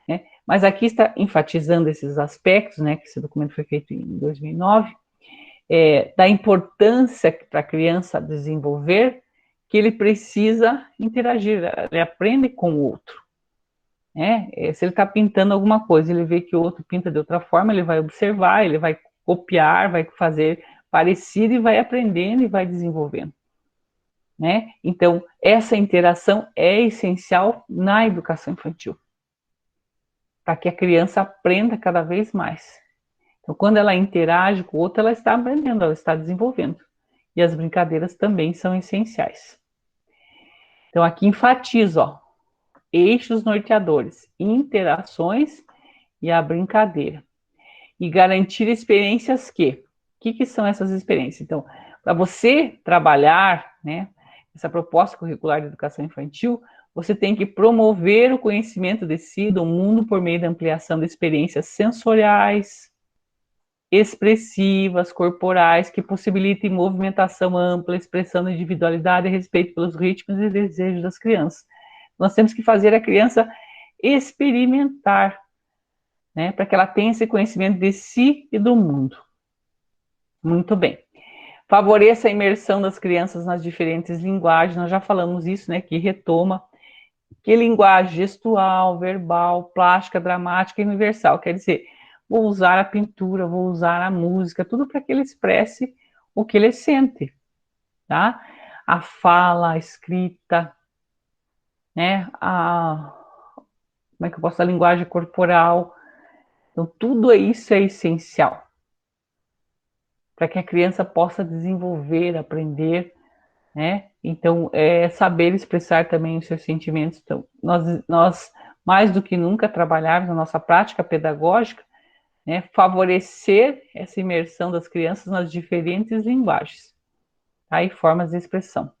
né? Mas aqui está enfatizando esses aspectos, né, que esse documento foi feito em 2009, da importância para a criança desenvolver, que ele precisa interagir, ele aprende com o outro, né? Se ele está pintando alguma coisa, ele vê que o outro pinta de outra forma, ele vai observar, ele vai copiar, vai fazer parecido e vai aprendendo e vai desenvolvendo, né? Então, essa interação é essencial na educação infantil, para que a criança aprenda cada vez mais. Então, quando ela interage com o outro, ela está aprendendo, ela está desenvolvendo. E as brincadeiras também são essenciais. Então, aqui enfatizo, ó, eixos norteadores, interações e a brincadeira. E garantir experiências que? O que são essas experiências? Então, para você trabalhar, né, essa proposta curricular de educação infantil, você tem que promover o conhecimento de si, do mundo, por meio da ampliação de experiências sensoriais, expressivas, corporais, que possibilitem movimentação ampla, expressão da individualidade e respeito pelos ritmos e desejos das crianças. Nós temos que fazer a criança experimentar, né, para que ela tenha esse conhecimento de si e do mundo. Muito bem. Favoreça a imersão das crianças nas diferentes linguagens, nós já falamos isso, né, que retoma, que linguagem gestual, verbal, plástica, dramática e universal, quer dizer, vou usar a pintura, vou usar a música, tudo para que ele expresse o que ele sente, tá? A fala, a escrita, né? Como é que eu posso? A linguagem corporal. Então, tudo isso é essencial para que a criança possa desenvolver, aprender, né? Então, saber expressar também os seus sentimentos. Então, nós mais do que nunca trabalharmos na nossa prática pedagógica, né, favorecer essa imersão das crianças nas diferentes linguagens, tá, e formas de expressão.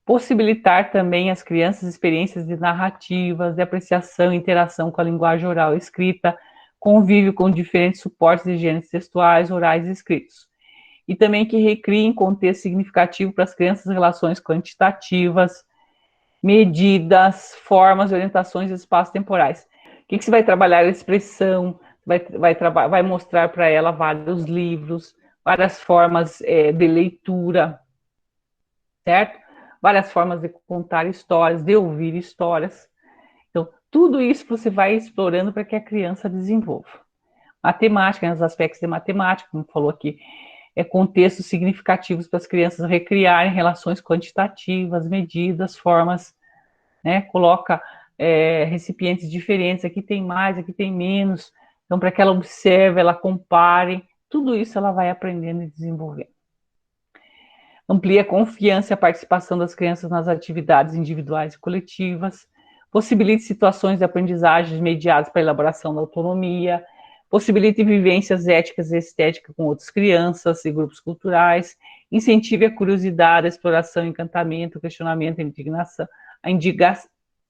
Possibilitar também às crianças experiências de narrativas, de apreciação, interação com a linguagem oral e escrita, convívio com diferentes suportes de gêneros textuais, orais e escritos. E também que recriem contexto significativo para as crianças relações quantitativas, medidas, formas, orientações e espaços temporais. O que você vai trabalhar? A expressão, vai mostrar para ela vários livros, várias formas de leitura, certo? Várias formas de contar histórias, de ouvir histórias. Então, tudo isso você vai explorando para que a criança desenvolva. Matemática, né, os aspectos de matemática, como falou aqui, contextos significativos para as crianças recriarem relações quantitativas, medidas, formas, né? Coloca recipientes diferentes, aqui tem mais, aqui tem menos. Então, para que ela observe, ela compare, tudo isso ela vai aprendendo e desenvolvendo. Amplia a confiança e a participação das crianças nas atividades individuais e coletivas, possibilite situações de aprendizagem mediadas para a elaboração da autonomia, possibilite vivências éticas e estéticas com outras crianças e grupos culturais, incentive a curiosidade, a exploração, o encantamento, o questionamento, a indignação, a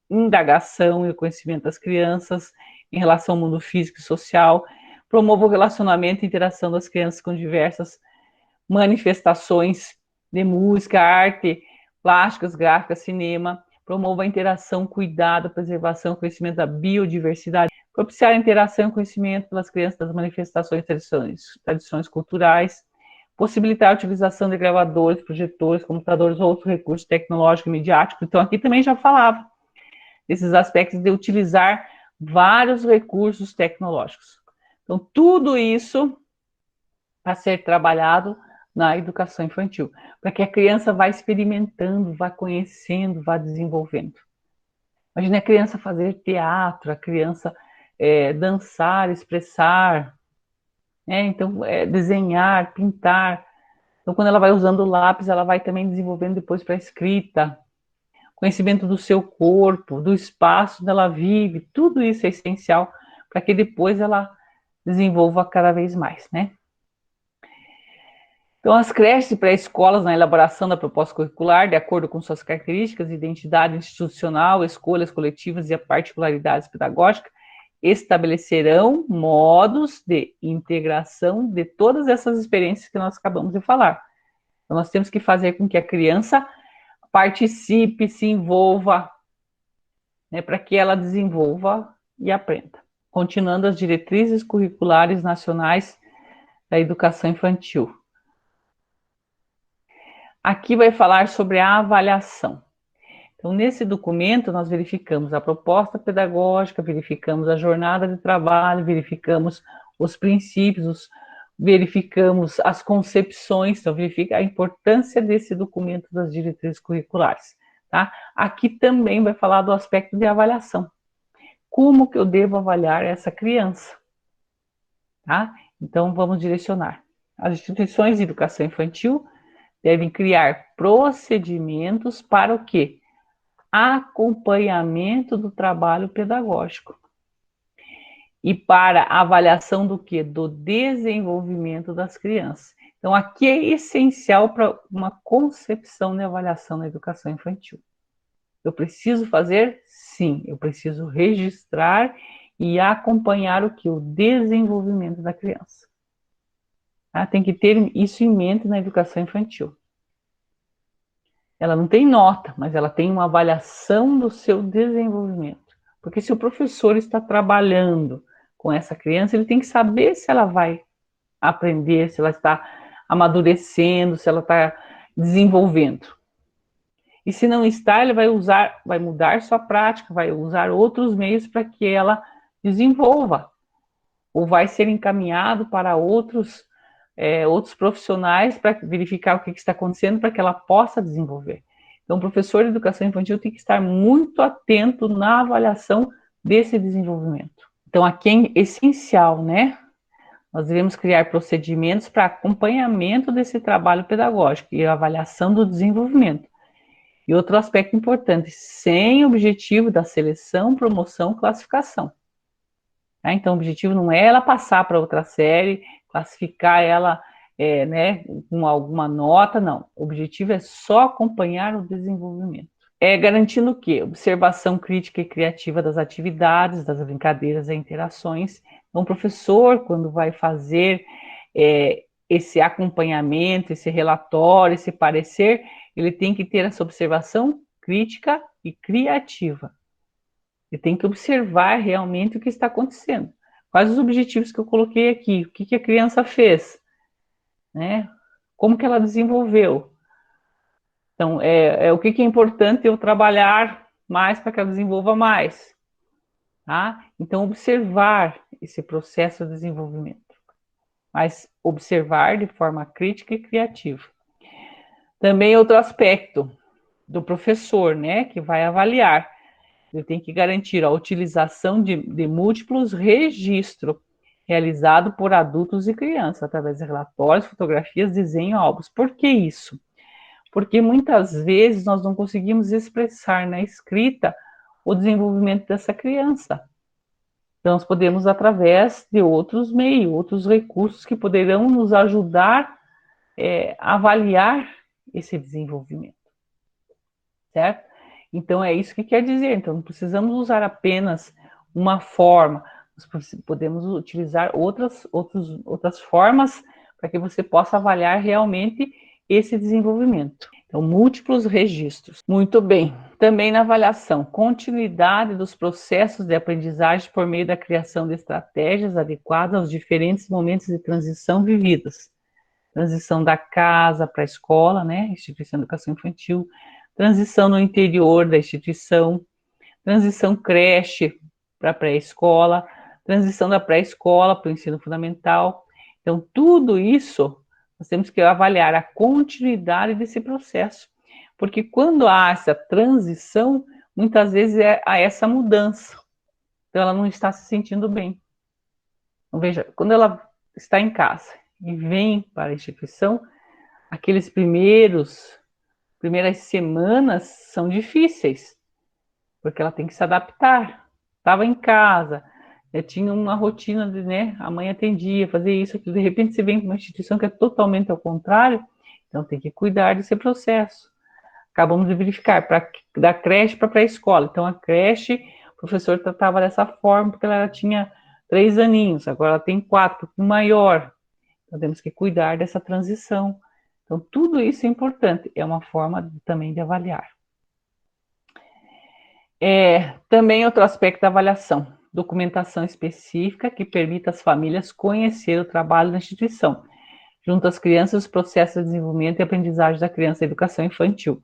indagação e o conhecimento das crianças em relação ao mundo físico e social, promova o relacionamento e interação das crianças com diversas manifestações de música, arte, plásticas, gráficas, cinema, promova a interação, cuidado, preservação, conhecimento da biodiversidade, propiciar a interação e conhecimento pelas crianças das manifestações e tradições culturais, possibilitar a utilização de gravadores, projetores, computadores ou outros recursos tecnológicos e midiáticos. Então, aqui também já falava desses aspectos de utilizar vários recursos tecnológicos. Então, tudo isso para ser trabalhado na educação infantil, para que a criança vá experimentando, vá conhecendo, vá desenvolvendo. Imagina a criança fazer teatro, a criança dançar, expressar, então desenhar, pintar. Então, quando ela vai usando o lápis, ela vai também desenvolvendo depois para a escrita, conhecimento do seu corpo, do espaço onde ela vive, tudo isso é essencial para que depois ela desenvolva cada vez mais, né? Então, as creches e pré-escolas, na elaboração da proposta curricular, de acordo com suas características, identidade institucional, escolhas coletivas e particularidades pedagógicas, estabelecerão modos de integração de todas essas experiências que nós acabamos de falar. Então, nós temos que fazer com que a criança participe, se envolva, né, para que ela desenvolva e aprenda. Continuando as diretrizes curriculares nacionais da educação infantil. Aqui vai falar sobre a avaliação. Então, nesse documento, nós verificamos a proposta pedagógica, verificamos a jornada de trabalho, verificamos os princípios, verificamos as concepções, então, verifica a importância desse documento das diretrizes curriculares. Tá? Aqui também vai falar do aspecto de avaliação. Como que eu devo avaliar essa criança? Tá? Então, vamos direcionar. As instituições de educação infantil devem criar procedimentos para o quê? Acompanhamento do trabalho pedagógico. E para avaliação do quê? Do desenvolvimento das crianças. Então, aqui é essencial para uma concepção de avaliação na educação infantil. Eu preciso fazer? Sim, eu preciso registrar e acompanhar o quê? O desenvolvimento da criança. Tem que ter isso em mente na educação infantil. Ela não tem nota, mas ela tem uma avaliação do seu desenvolvimento. Porque se o professor está trabalhando com essa criança, ele tem que saber se ela vai aprender, se ela está amadurecendo, se ela está desenvolvendo. E se não está, ele vai mudar sua prática, vai usar outros meios para que ela desenvolva. Ou vai ser encaminhado para outros profissionais para verificar o que está acontecendo para que ela possa desenvolver. Então, o professor de educação infantil tem que estar muito atento na avaliação desse desenvolvimento. Então, aqui é essencial, né? Nós devemos criar procedimentos para acompanhamento desse trabalho pedagógico e avaliação do desenvolvimento. E outro aspecto importante, sem objetivo da seleção, promoção, classificação. Então, o objetivo não é ela passar para outra série, classificar ela com alguma nota, não. O objetivo é só acompanhar o desenvolvimento. Garantindo o quê? Observação crítica e criativa das atividades, das brincadeiras e interações. Então, o professor, quando vai fazer esse acompanhamento, esse relatório, esse parecer, ele tem que ter essa observação crítica e criativa. Você tem que observar realmente o que está acontecendo. Quais os objetivos que eu coloquei aqui? O que a criança fez? Né? Como que ela desenvolveu? Então, o que é importante eu trabalhar mais para que ela desenvolva mais. Tá? Então, observar esse processo de desenvolvimento. Mas observar de forma crítica e criativa. Também outro aspecto do professor, né, que vai avaliar. Ele tem que garantir a utilização de múltiplos registros realizado por adultos e crianças, através de relatórios, fotografias, desenho, álbuns. Por que isso? Porque muitas vezes nós não conseguimos expressar na escrita o desenvolvimento dessa criança. Então, nós podemos, através de outros meios, outros recursos que poderão nos ajudar a avaliar esse desenvolvimento, certo? Então, é isso que quer dizer. Então, não precisamos usar apenas uma forma, nós podemos utilizar outras formas para que você possa avaliar realmente esse desenvolvimento. Então, múltiplos registros. Muito bem. Também na avaliação, continuidade dos processos de aprendizagem por meio da criação de estratégias adequadas aos diferentes momentos de transição vividos. Transição da casa para a escola, né? Instituição de educação infantil, transição no interior da instituição, transição creche para pré-escola, transição da pré-escola para o ensino fundamental. Então, tudo isso nós temos que avaliar a continuidade desse processo, porque quando há essa transição, muitas vezes há essa mudança. Então, ela não está se sentindo bem. Então, veja, quando ela está em casa e vem para a instituição, aqueles primeiras semanas são difíceis, porque ela tem que se adaptar. Estava em casa, tinha uma rotina de, né, a mãe atendia, fazia isso, de repente você vem para uma instituição que é totalmente ao contrário, então tem que cuidar desse processo. Acabamos de verificar, da creche para a pré-escola. Então a creche, o professor tratava dessa forma, porque ela tinha 3 aninhos, agora ela tem 4, maior. Então temos que cuidar dessa transição. Então tudo isso é importante, é uma forma também de avaliar. Também outro aspecto da avaliação, documentação específica que permita às famílias conhecer o trabalho da instituição, junto às crianças, os processos de desenvolvimento e aprendizagem da criança e educação infantil.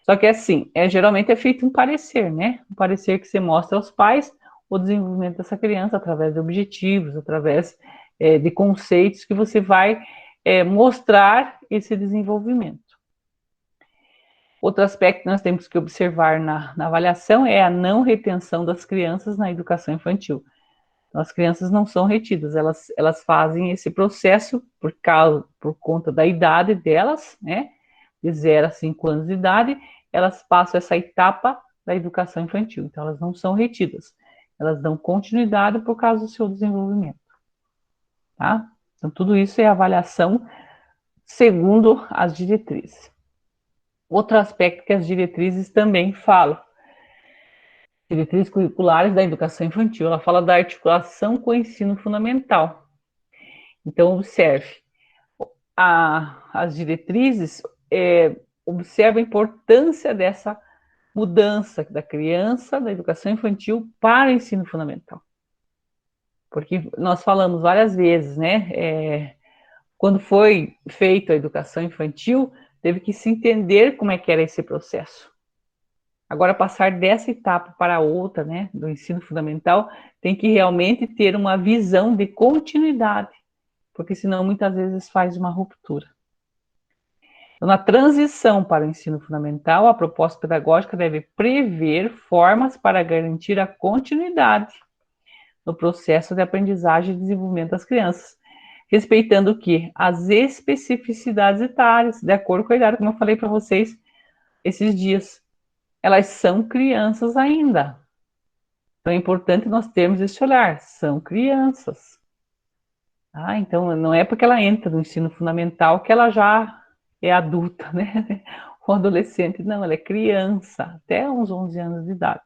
Só que assim, geralmente é feito um parecer, né? Um parecer que você mostra aos pais o desenvolvimento dessa criança através de objetivos, através de conceitos que você vai mostrar esse desenvolvimento. Outro aspecto que nós temos que observar na avaliação é a não retenção das crianças na educação infantil. Então, as crianças não são retidas, elas fazem esse processo por conta da idade delas, né? De 0 a 5 anos de idade, elas passam essa etapa da educação infantil. Então, elas não são retidas, elas dão continuidade por causa do seu desenvolvimento. Tá? Então, tudo isso é avaliação segundo as diretrizes. Outro aspecto que as diretrizes também falam, diretrizes curriculares da educação infantil, ela fala da articulação com o ensino fundamental. Então, observe, as diretrizes observam a importância dessa mudança da criança, da educação infantil para o ensino fundamental. Porque nós falamos várias vezes, né? Quando foi feita a educação infantil, teve que se entender como é que era esse processo. Agora, passar dessa etapa para outra, né, do ensino fundamental, tem que realmente ter uma visão de continuidade, porque senão muitas vezes faz uma ruptura. Então, na transição para o ensino fundamental, a proposta pedagógica deve prever formas para garantir a continuidade no processo de aprendizagem e desenvolvimento das crianças, respeitando o quê? As especificidades etárias, de acordo com a idade, como eu falei para vocês esses dias. Elas são crianças ainda. Então é importante nós termos esse olhar, são crianças. Então não é porque ela entra no ensino fundamental que ela já é adulta, né? Ou adolescente, não, ela é criança, até uns 11 anos de idade.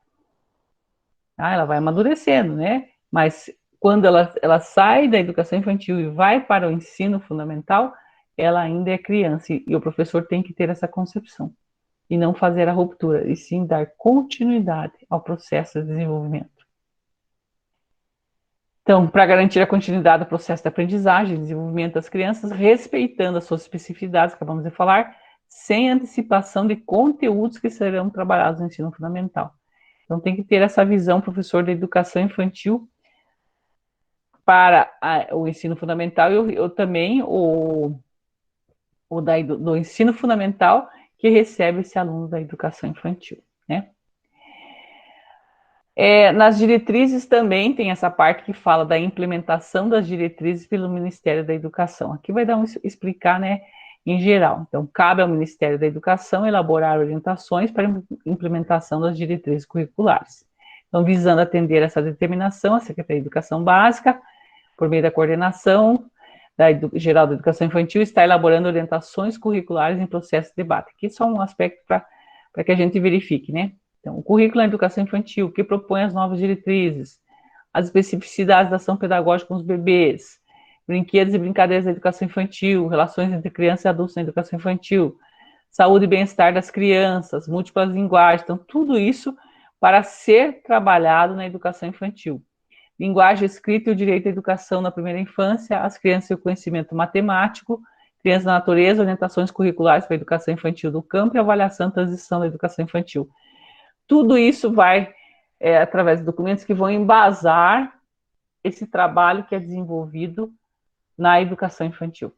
Ela vai amadurecendo, né? Mas quando ela sai da educação infantil e vai para o ensino fundamental, ela ainda é criança, e o professor tem que ter essa concepção. e não fazer a ruptura, e sim dar continuidade ao processo de desenvolvimento. Então, para garantir a continuidade do processo de aprendizagem e desenvolvimento das crianças, respeitando as suas especificidades, acabamos de falar, sem antecipação de conteúdos que serão trabalhados no ensino fundamental. Então, tem que ter essa visão, professor da educação infantil, para o ensino fundamental e eu também o do ensino fundamental que recebe esse aluno da educação infantil, né? Nas diretrizes também tem essa parte que fala da implementação das diretrizes pelo Ministério da Educação. Aqui vai explicar, né, em geral. Então, cabe ao Ministério da Educação elaborar orientações para a implementação das diretrizes curriculares. Então, visando atender essa determinação, a Secretaria de Educação Básica, por meio da coordenação geral da educação infantil, está elaborando orientações curriculares em processo de debate. Aqui só um aspecto para que a gente verifique, né? Então, o currículo na educação infantil, que propõe as novas diretrizes, as especificidades da ação pedagógica com os bebês, brinquedos e brincadeiras da educação infantil, relações entre crianças e adultos na educação infantil, saúde e bem-estar das crianças, múltiplas linguagens, então, tudo isso para ser trabalhado na educação infantil. Linguagem escrita e o direito à educação na primeira infância, as crianças e o conhecimento matemático, crianças da natureza, orientações curriculares para a educação infantil do campo e avaliação e transição da educação infantil. Tudo isso vai, através de documentos que vão embasar esse trabalho que é desenvolvido na educação infantil.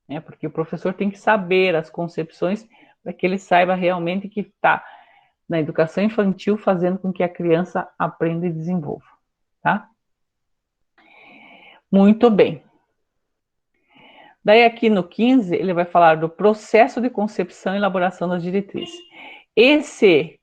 Né? Porque o professor tem que saber as concepções para que ele saiba realmente que está na educação infantil fazendo com que a criança aprenda e desenvolva. Tá? Muito bem. Daí aqui no 15, ele vai falar do processo de concepção e elaboração das diretrizes. Esse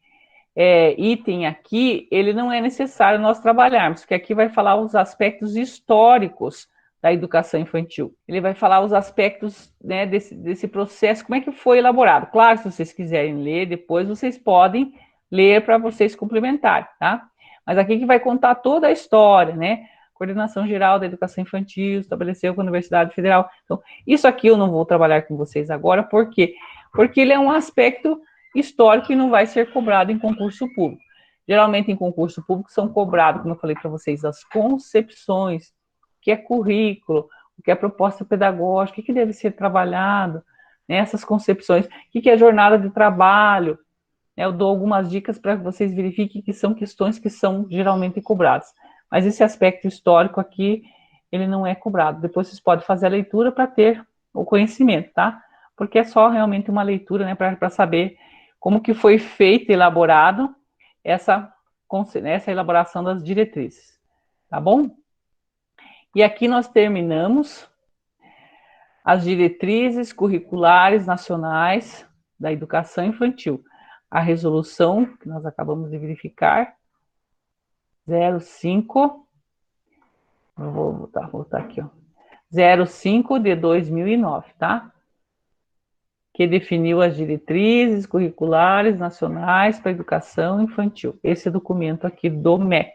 item aqui, ele não é necessário nós trabalharmos, porque aqui vai falar os aspectos históricos da educação infantil. Ele vai falar os aspectos, né, desse processo, como é que foi elaborado. Claro, se vocês quiserem ler, depois vocês podem ler para vocês complementarem, tá? Mas aqui que vai contar toda a história, né? Coordenação Geral da Educação Infantil, estabeleceu com a Universidade Federal. Então, isso aqui eu não vou trabalhar com vocês agora, por quê? Porque ele é um aspecto histórico e não vai ser cobrado em concurso público. Geralmente, em concurso público, são cobrados, como eu falei para vocês, as concepções, o que é currículo, o que é proposta pedagógica, o que deve ser trabalhado, né, essas concepções, o que é jornada de trabalho. Eu dou algumas dicas para que vocês verifiquem que são questões que são geralmente cobradas. Mas esse aspecto histórico aqui, ele não é cobrado. Depois vocês podem fazer a leitura para ter o conhecimento, tá? Porque é só realmente uma leitura, né, para saber como que foi feito e elaborado essa elaboração das diretrizes, tá bom? E aqui nós terminamos as diretrizes curriculares nacionais da educação infantil. A resolução que nós acabamos de verificar, 05, eu vou voltar aqui, ó, 05 de 2009, tá? Que definiu as diretrizes curriculares nacionais para a educação infantil. Esse documento aqui do MEC.